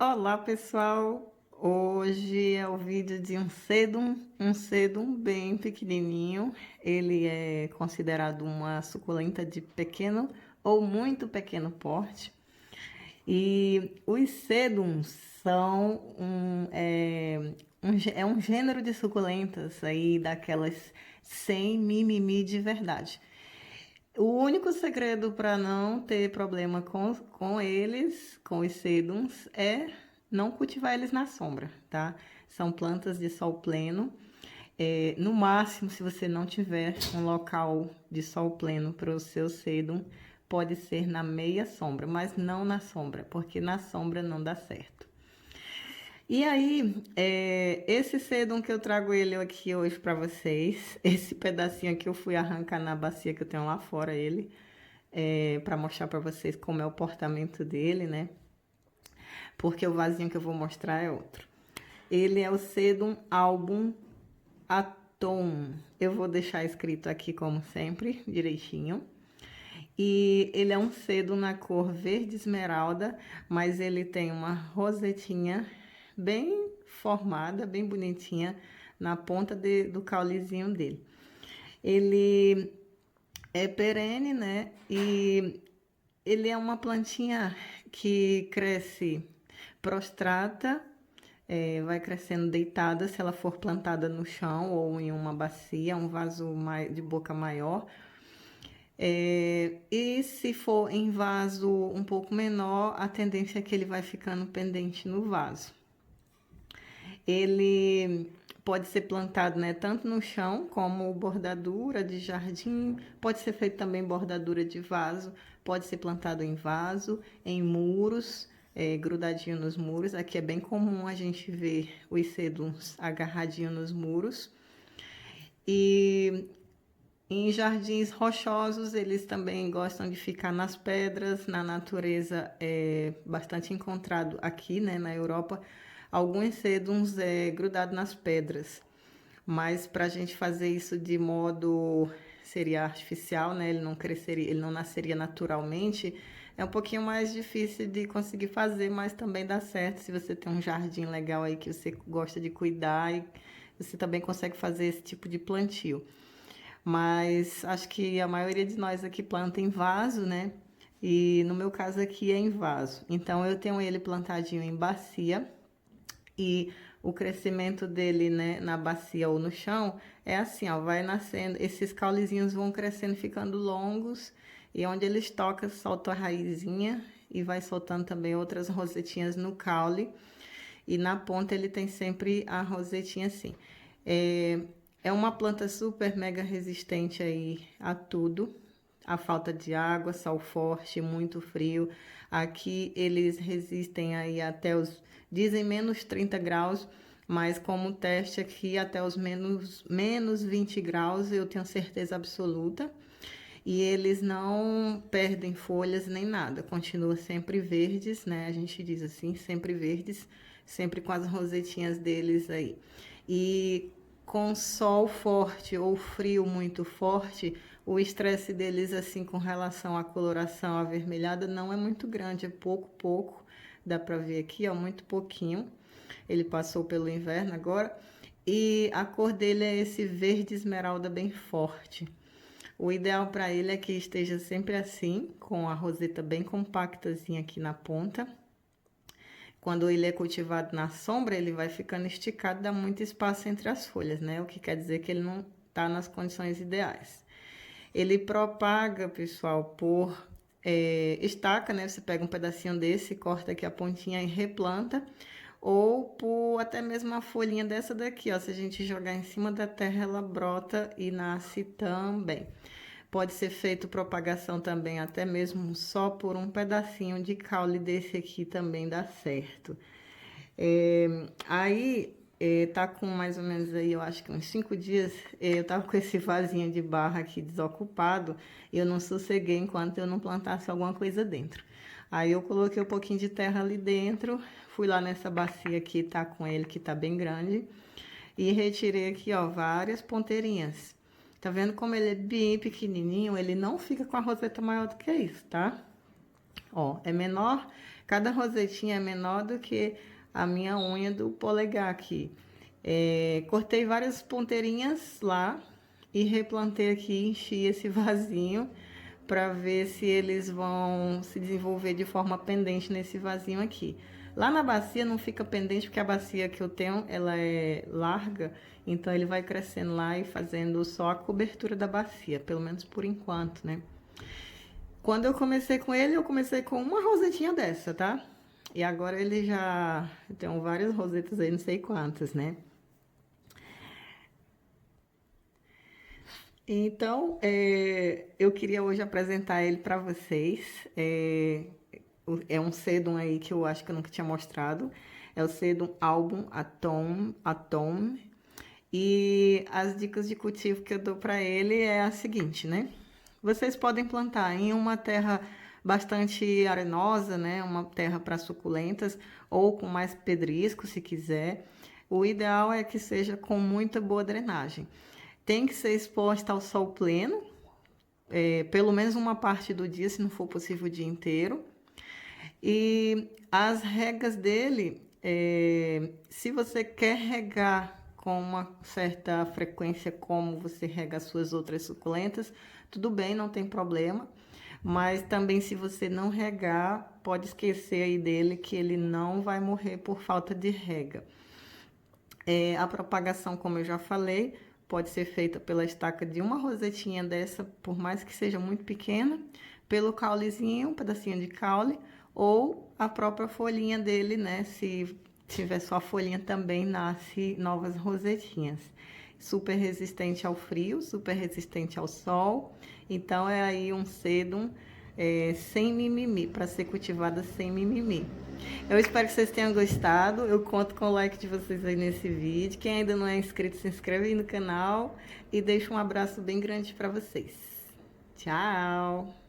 Olá, pessoal! Hoje é o vídeo de um sedum bem pequenininho. Ele é considerado uma suculenta de pequeno ou muito pequeno porte. E os sedums são um gênero de suculentas aí daquelas sem mimimi de verdade. O único segredo para não ter problema com eles, com os sedums, é não cultivar eles na sombra, tá? São plantas de sol pleno. No máximo, se você não tiver um local de sol pleno para o seu sedum, pode ser na meia sombra, mas não na sombra, porque na sombra não dá certo. E aí, esse sedum que eu trago ele aqui hoje para vocês, esse pedacinho aqui eu fui arrancar na bacia que eu tenho lá fora ele, para mostrar para vocês como é o portamento dele, né? Porque o vasinho que eu vou mostrar é outro. Ele é o Sedum Album Atom. Eu vou deixar escrito aqui como sempre, direitinho. E ele é um sedum na cor verde esmeralda, mas ele tem uma rosetinha bem formada, bem bonitinha na ponta do caulezinho dele. Ele é perene, né? E ele é uma plantinha que cresce prostrata, vai crescendo deitada se ela for plantada no chão ou em uma bacia, um vaso de boca maior. E se for em vaso um pouco menor, a tendência é que ele vai ficando pendente no vaso. Ele pode ser plantado, né, tanto no chão como bordadura de jardim, pode ser feito também bordadura de vaso, pode ser plantado em vaso, em muros, grudadinho nos muros. Aqui é bem comum a gente ver os sedums agarradinho nos muros. E em jardins rochosos, eles também gostam de ficar nas pedras. Na natureza é bastante encontrado aqui, né, na Europa, alguns sedums grudados nas pedras. Mas para a gente fazer isso de modo seria artificial, né? Ele não cresceria, ele não nasceria naturalmente. É um pouquinho mais difícil de conseguir fazer, mas também dá certo se você tem um jardim legal aí que você gosta de cuidar e você também consegue fazer esse tipo de plantio. Mas acho que a maioria de nós aqui planta em vaso, né? E no meu caso aqui é em vaso. Então eu tenho ele plantadinho em bacia e o crescimento dele, né, na bacia ou no chão é assim, ó, vai nascendo, esses caulezinhos vão crescendo, ficando longos e onde eles tocam, solta a raizinha e vai soltando também outras rosetinhas no caule e na ponta ele tem sempre a rosetinha assim. É, é uma planta super mega resistente aí a tudo, a falta de água, sol forte, muito frio. Aqui eles resistem aí até os, dizem menos 30 graus, mas como teste aqui até os menos 20 graus, eu tenho certeza absoluta. E eles não perdem folhas nem nada, continuam sempre verdes, né? A gente diz assim, sempre verdes, sempre com as rosetinhas deles aí. E com sol forte ou frio muito forte, o estresse deles, assim, com relação à coloração avermelhada, não é muito grande, é pouco. Dá pra ver aqui, ó, muito pouquinho. Ele passou pelo inverno agora. E a cor dele é esse verde esmeralda bem forte. O ideal para ele é que esteja sempre assim, com a roseta bem compactazinha aqui na ponta. Quando ele é cultivado na sombra, ele vai ficando esticado, dá muito espaço entre as folhas, né? O que quer dizer que ele não está nas condições ideais. Ele propaga, pessoal, por estaca, né? Você pega um pedacinho desse, corta aqui a pontinha e replanta. Ou por até mesmo uma folhinha dessa daqui, ó. Se a gente jogar em cima da terra, ela brota e nasce também. Pode ser feito propagação também, até mesmo só por um pedacinho de caule desse aqui também dá certo. Aí, tá com mais ou menos aí, eu acho que uns 5 dias, eu tava com esse vasinho de barra aqui desocupado, e eu não sosseguei enquanto eu não plantasse alguma coisa dentro. Aí eu coloquei um pouquinho de terra ali dentro, fui lá nessa bacia aqui, tá com ele, que tá bem grande, e retirei aqui, ó, várias ponteirinhas. Tá vendo como ele é bem pequenininho? Ele não fica com a roseta maior do que isso, tá? Ó, é menor, cada rosetinha é menor do que a minha unha do polegar aqui. Cortei várias ponteirinhas lá e replantei aqui, enchi esse vasinho para ver se eles vão se desenvolver de forma pendente nesse vasinho aqui. Lá na bacia não fica pendente porque a bacia que eu tenho, ela é larga, então ele vai crescendo lá e fazendo só a cobertura da bacia, pelo menos por enquanto, né? Quando eu comecei com ele, eu comecei com uma rosetinha dessa, tá? E agora ele já tem várias rosetas aí, não sei quantas, né? Então, eu queria hoje apresentar ele para vocês. É um sedum aí que eu acho que eu nunca tinha mostrado. É o sedum Album Atom. E as dicas de cultivo que eu dou para ele é a seguinte, né? Vocês podem plantar em uma terra bastante arenosa, né? Uma terra para suculentas ou com mais pedrisco, se quiser. O ideal é que seja com muita boa drenagem. Tem que ser exposta ao sol pleno, pelo menos uma parte do dia, se não for possível o dia inteiro. E as regas dele, se você quer regar com uma certa frequência, como você rega as suas outras suculentas, tudo bem, não tem problema. Mas também, se você não regar, pode esquecer aí dele que ele não vai morrer por falta de rega. A propagação, como eu já falei, pode ser feita pela estaca de uma rosetinha dessa, por mais que seja muito pequena, pelo caulezinho, um pedacinho de caule, ou a própria folhinha dele, né? Se tiver só a folhinha, também nasce novas rosetinhas. Super resistente ao frio, super resistente ao sol. Então, é aí um sedum sem mimimi, para ser cultivada sem mimimi. Eu espero que vocês tenham gostado. Eu conto com o like de vocês aí nesse vídeo. Quem ainda não é inscrito, se inscreve aí no canal e deixa um abraço bem grande para vocês. Tchau!